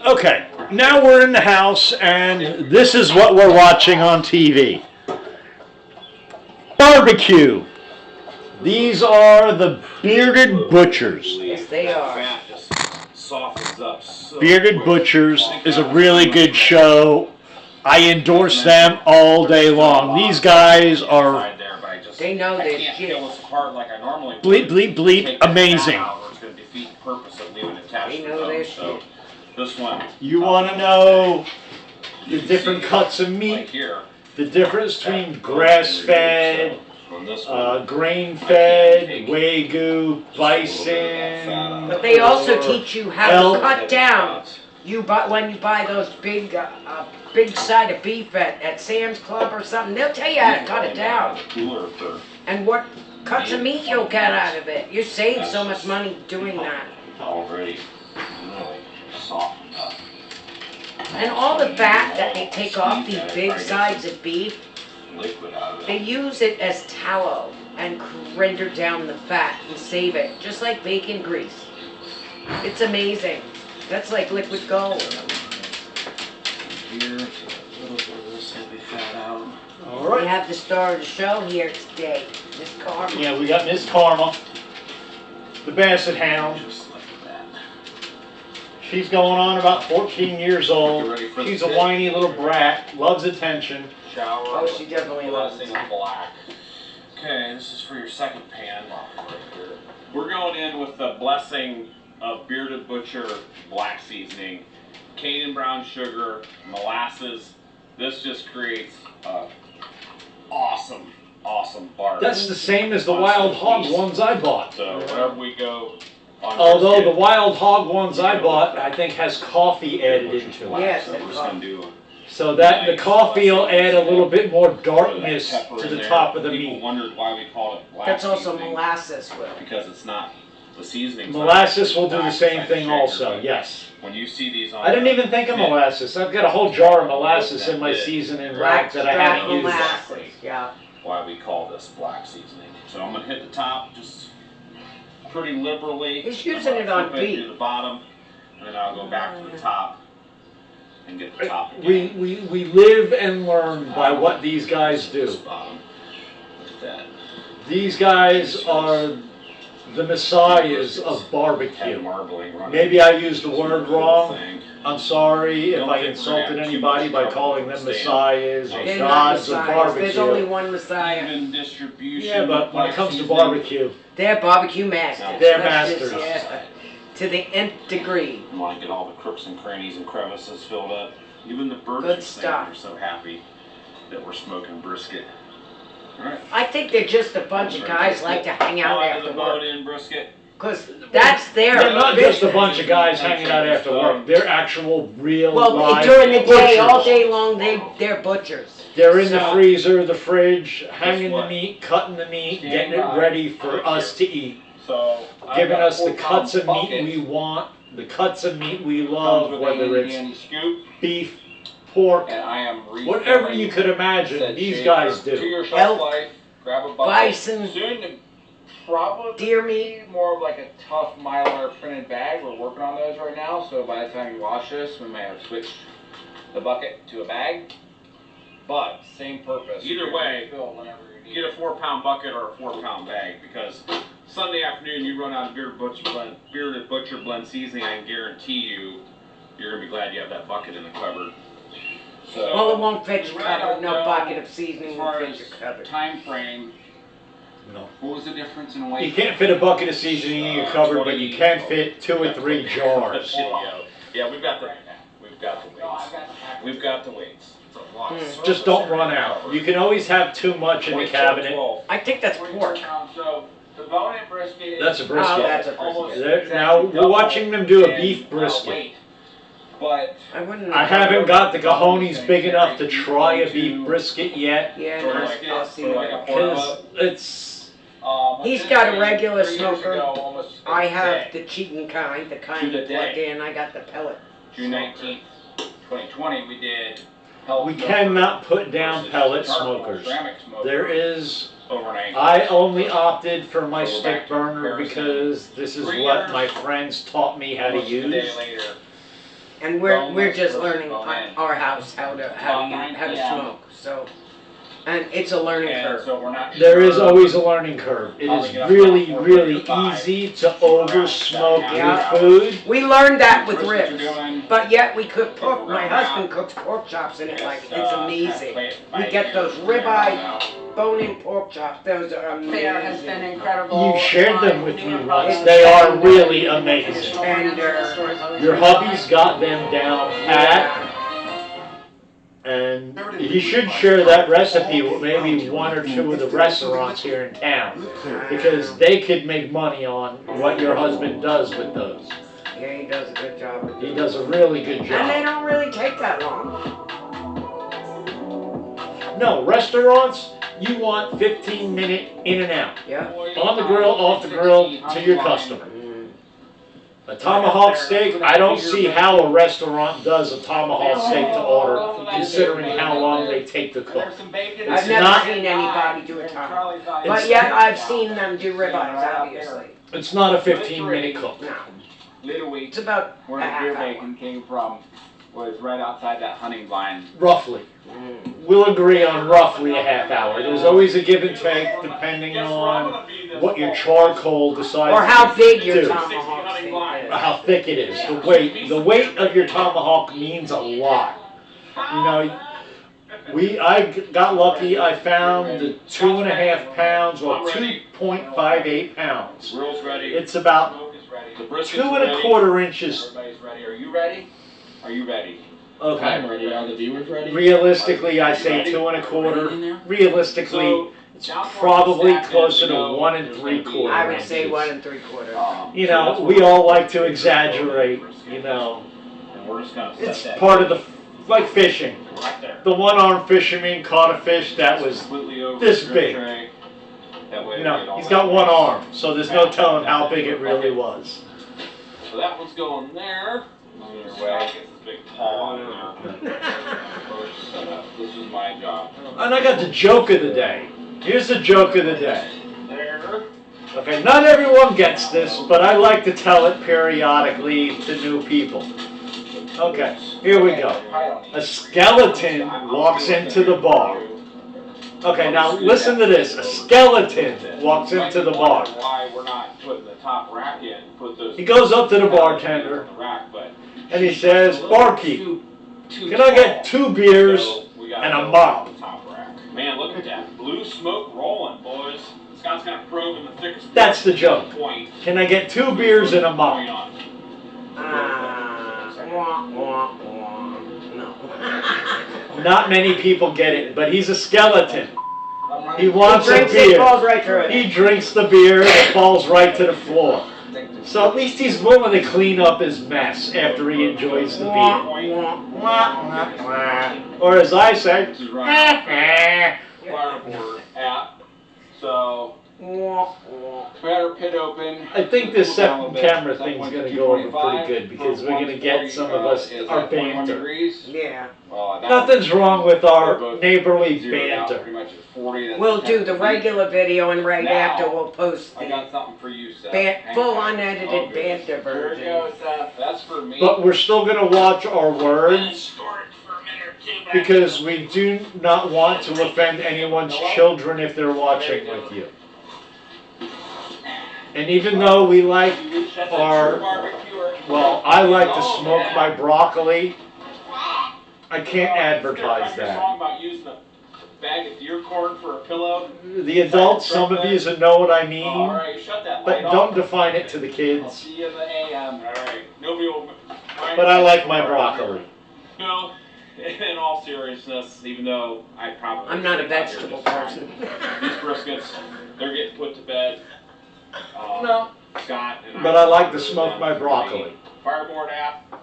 Okay, now we're in the house, and this is what we're watching on TV. Barbecue. These are the Bearded Butchers. Yes, they are. Fat just softens up so Bearded quick. Butchers is a really good show. I endorse them all day long. These guys are They know I their can't shit. peel this apart like I normally would. bleep, bleep, bleep, Take that amazing. out, or it's going to defeat the purpose of leaving it attached They to know the their bone. So shit. this one. You want to know the different cuts of Like meat, here. the difference between grass-fed, On this one, grain-fed, Wagyu, bison. But they also teach you how elk. to cut down. When you buy those big side of beef at Sam's Club or something, they'll tell you how to cut it down Cooler for and what cuts of meat you'll get out of it. You save so much money doing that. already really softened up. And all the fat that they take off these big sides of beef, Liquid out of they it. use it as tallow and render down the fat and save it, just like bacon grease. It's amazing. That's like liquid gold. Here, so a little bit of this heavy fat out. All We right. have the star of the show here today, Miss Carmen. Yeah, we got Miss Karma, the Basset Hound. Just like that. She's going on about 14 years old. Get ready for the She's a pit. whiny little brat, loves attention. Shower. Oh, she definitely loves Blessing it. of black. Okay, this is for your second pan. We're going in with the blessing of Bearded Butcher black seasoning, Cajun brown sugar, molasses. This just creates a awesome barbecue. That's the same as the Wild Hog ones I bought. So wherever we go on Although the brisket, Wild Hog ones I bought, I think has coffee added into it. Yes, so we're just gonna do So that the coffee will add a little bit more darkness pepper to in the there. top of the People meat. wondered why we call it black That's also seasoning, molasses, Will. because it's not the seasoning. Molasses will do the same thing also, yes. When you see these on I didn't even think of molasses. I've got a whole jar of molasses in my seasoning rack that I haven't used. molasses, yeah. why we call this black seasoning. So I'm gonna hit the top just pretty liberally. He's using it on Flip it beef. to the bottom, and then I'll go back to the top and get the top again. We live and learn by what these guys This do. bottom. Look at that. These guys are the messiahs of Head barbecue. marbling running. Maybe I used the word wrong. Thing. I'm sorry if Don't I think we're insulted gonna have too anybody much by trouble calling them understanding. messiahs or They're not gods of messiahs. There's only barbecue. one Messiah. Even distribution. Yeah, but when black it comes to seasoning. barbecue, They're barbecue masters. They're That's just- masters. yeah, to the nth degree. I want to get all the crooks and crannies and crevices filled up. Even the birds Good are saying stuff. they're so happy that we're smoking brisket. All right. I think they're just a bunch of guys like to hang out Onto after the work. bone-in brisket. Because that's their they're not just a business. bunch of guys hanging out after work. They're actual, real, Well, live during the day, all butchers. day long, they're butchers. They're in the So- freezer, the fridge, hanging the what? meat, cutting the meat, Stand getting it by. ready for us to eat. So Giving us the cuts of meat we want, the cuts of meat we love, whether it's scoop, beef, pork, and I am whatever you could imagine, these guys do. Your Elk, life, grab a bucket. bison, Soon to probably deer meat. more of like a tough Mylar printed bag. We're working on those right now, so by the time you watch this, we may have switched the bucket to a bag. But same purpose. Either way, fill whenever you need. get a 4-pound bucket or a 4-pound bag, because Sunday afternoon you run out of bearded butcher blend seasoning. I can guarantee you, you're gonna be glad you have that bucket in the cupboard. So, Well, it won't fit your We really cupboard. don't No know bucket of as seasoning far will fit as your cupboard. time frame. No. What was the difference in You weight? can't fit a bucket of seasoning in your cupboard, but you can fit 2 or 3 jars. Yeah, we've got the Right now. we've got the No, I've weights. got the package. We've got the weights. It's a lot of Hmm. surface Just don't area run out. covered. You can always have too much in the 24, cabinet. 12. I think that's 44 pork. pounds. So the bone-in brisket. That's a is brisket. Oh, that's a almost brisket. There- exactly now, we're double watching them do a in, beef brisket. weight. But I wouldn't. I haven't got the cojones big enough to try a beef brisket yet, Yeah, Sort of no, like- I'll see sort of like that. a pork because butt. it's... He's within got a three- regular 3 years smoker. ago, almost I a have day. the cheating kind, the kind To you the plug day. in. I got the pellet. June 19th, 2020, we did We cannot put down pellet smokers. ceramic smoker There is... overnight. I only opted for my So we're stick back to burner comparison. because this is 3 what years. my friends taught me how to Almost a day use. later, And we're boneless just versus learning bone-in. our house how to About 9 p.m. smoke. So, and it's a learning And curve. so we're not There is sure always a learning curve. It how to is get up really, about 4:35 really easy to over smoke your Yeah. food. We learned that with Briskets ribs, are doing. but yet we cook pork. We're My gonna husband wrap. cooks pork chops in it like Yes, it's amazing. play it We by get ear those from there on ribeye out. bone-in pork chops. Those are amazing. Fare has been incredible. You shared them with me New once. products. They are really amazing. Tender. Your hubby's got them down pat, and you should share that recipe with maybe one or two of the restaurants here in town, because they could make money on what your husband does with those. Yeah, he does a good job. with He it. does a really good And they job. don't really take that long. No, restaurants, you want 15-minute in and out. Yeah. On the grill, off the grill, to your customer. Mm. A tomahawk steak, I don't see how a restaurant does a tomahawk steak to order, considering how long they take to cook. There's some bacon. It's I've never not- seen anybody do a tomahawk. It's- But yet I've seen them do ribeyes, obviously. It's not a 15-minute cook. No, Little Week, it's about where a the half deer hour. bacon came from, was right outside that hunting blind. Roughly. Mm. We'll agree on roughly a half hour. There's always a give and take depending on what your charcoal decides Or how to big your do. tomahawk steak is. How thick it is, the weight of your tomahawk means a lot. You know, I got lucky, I found the 2.5 pounds, or 2.58 pounds. Grill's ready. It's about Smoke is ready. The 2.25 inches. Everybody's ready. Are you ready? Are you ready? Okay. ready. Are the viewers ready? Realistically, I say 2.25. Realistically, it's probably closer to 1 3/4 I would say inches. 1 3/4. You know, we all like to exaggerate, you know. And we're just gonna set It's that part of the, like fishing. right there. The one-armed fisherman caught a fish that was, Completely over this the grill big. tray. That way you we know, get all he's that got one nice. arm, so there's no telling how big it really was. So that one's going there. Way. This big paw in there. Set up. This is my job. And I got the joke of the day. Here's the joke of the day. There. Okay, not everyone gets this, but I like to tell it periodically to new people. Okay, here we go. A skeleton walks into the bar. Okay, now listen to this. A skeleton walks into the bar. Why we're not putting the top rack in? Put those. He goes up to the bartender on the rack, but and he says, "Barkeep, can I get 2 beers and a mop?" Man, look at that. Blue smoke rolling, boys. Scott's got a probe in the thickest. That's the joke. Point. Can I get 2 beers and a mop? Wah, wah, wah. No. Not many people get it, but he's a skeleton. He He wants a drinks it, beer. falls right through it. He drinks the beer and it falls right to the floor. So at least he's willing to clean up his mess after he enjoys the Wah, beer. wah, wah, wah. Or as I say, This is running Fireboard app. So Wah, wah. we had our pit open. I think this Cool down a second little bit. camera That thing's went gonna to go over 225 pretty good because for we're gonna get 140, some of us, is our at 21 banter. degrees. Yeah. That Nothing's wrong with our both neighborly zeroed out banter. pretty much at 40. That's We'll 10 do the feet. regular video and right Now, after we'll post I the got something for you, Seth. full Hang tight. unedited Oh, good. banter Here it version. goes, Seth. That's for me. But we're still gonna watch our words because we do not want to offend anyone's children if they're watching with you. And even though we like That's a our, true barbecuer. well, I like to smoke my broccoli, I can't advertise Remember your that. song about using a bag of deer corn for a pillow? The adults, some of you know what I All mean, right, shut that but light don't off. define it to the I'll kids. see you in the AM. All right, nobody will. But I like my broccoli. No, in all seriousness, even though I probably. I'm not a shouldn't have here vegetable this time, person. These briskets, they're getting put to bed. No. Scott and But I like to smoke my broccoli. Fireboard app.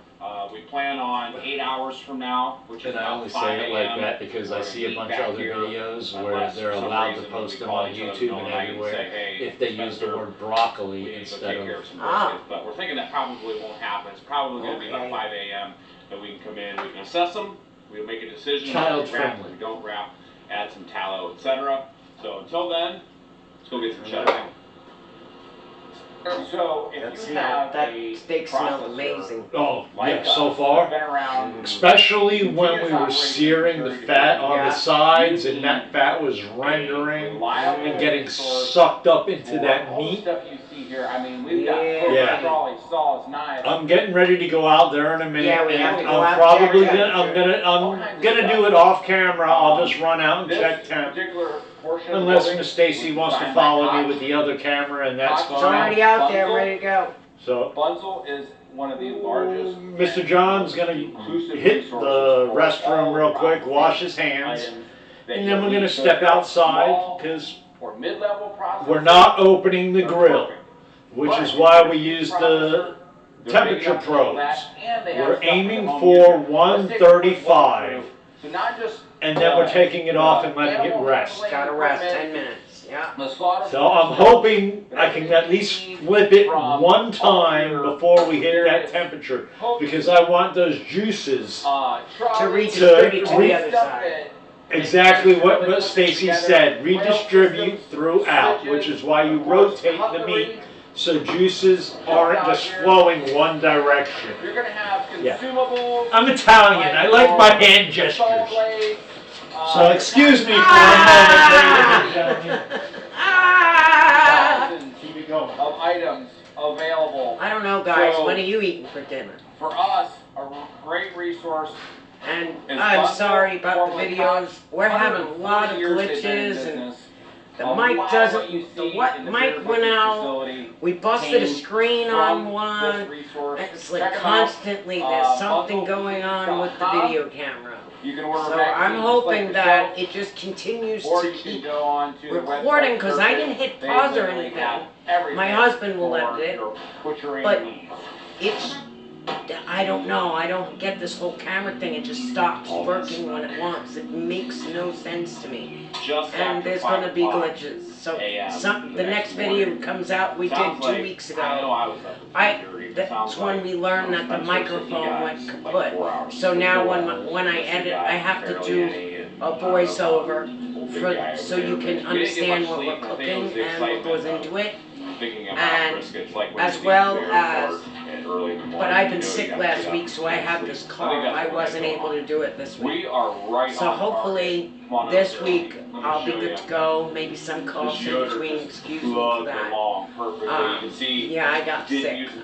We plan on 8 hours from now, which is And I about only 5 say it like a.m. that because I see a bunch of other videos where Unless they're for some allowed to reason post we them call on each other YouTube in the and night and everywhere say, hey, if they use the Spencer, word broccoli we need to go instead take care of. of some Ah. briskets. But we're thinking that probably won't happen. It's probably going to be about Okay. 5 a.m. that we can come in, we can assess them, we'll make a decision. Child we wrap, friendly. we don't wrap, add some tallow, etc. So until then, let's go get some cheddar. So if That's you not, have that a steak smells processor amazing. Oh, like yeah, us, so far. been around, Especially when we were Continuous searing the operations fat on Yeah. the sides and that fat was rendering and getting sucked up into that all the meat. stuff you see here, I mean, we've got Yeah. trolley, saws, knives. I'm getting ready to go out there in a minute, Yeah, we have and to go I'm out probably there. I'm gonna do it off camera. I'll just run out and This check temp. particular portion of the Unless building Miss Stacy was wants to designed by follow me Koch. with the other camera, and that's Koch It's fine. already out there, ready to go. So, Bunzel is one of the largest. Mr. John's gonna inclusive hit the resources for restroom all real quick, wash his processing hands, items that and you then we're need. gonna So step if you're outside, small because or mid-level processor, we're not opening the they're grill, perfect. which But is if why you're a we huge use the processor, they're temperature big enough to handle probes. that, and they have We're stuff for the aiming home for user. Let's take a quick 135, walkthrough. So not just and then we're taking it off and letting it animal rest. handling Gotta rest, equipment, 10 minutes, yeah. the slaughter So I'm floor hoping I can at least flip it one time before we hit that temperature, because I want those juices, To redistribute to the re- other side. exactly what Stacy said, redistribute throughout, which is why you rotate the meat, so juices aren't just flowing one direction. You're gonna have Yeah. consumables. I'm Italian, I like my hand saw gestures. blades, So excuse me for a moment, ladies and gentlemen. Ah! thousands Keep it going. of items available. I don't know, guys. So- What are you eating for dinner? For us, a great resource. And is I'm Bunzel, sorry about the formerly videos. Koch. We're having a lot of 140 years they've been in glitches, and business. the A mic lot of doesn't. what you The see what in the mic beer went butcher out. facility We busted a came screen from on this one. resource. It's like Check 'em out. constantly there's something Bunzel going on with the TV.com. video camera. You can order So magazines I'm just hoping like the that show, it just continues or to you can keep. go on to the recording, website 'cause I didn't search it. hit They pause or literally anything. have everything My husband will for edit it, your butchering but- needs. It's. I don't know. I don't get this whole camera thing. It just stops working when it wants. It makes no sense to me. Just And after there's 5 gonna be o'clock glitches. So a.m. the next video comes out we did Sounds 2 like- weeks I know ago. I was up at 3:30. That's Sounds when like we learned that the Spencer took you microphone went guys like kaput. 4 hours So now before. when I You edit, got I have to Fairly do Annie and a I don't know voiceover about big for guy so over you there, can but we didn't get understand much what sleep, we're and I think it cooking was the and what goes excitement into it. of thinking about And briskets, like when as you see well the as- airport and early in the morning, But I've you been know you sick gotta last get week, up so I and have sleep. this I think cough. that's I what wasn't we're able going to do it this on. week. We are right So on hopefully target. Come on this over. week Let me I'll be show good you. to go. Maybe some The coughs in Yoder between. just Excuse me for plugged that. along perfectly. You can see Yeah, I got didn't sick. use the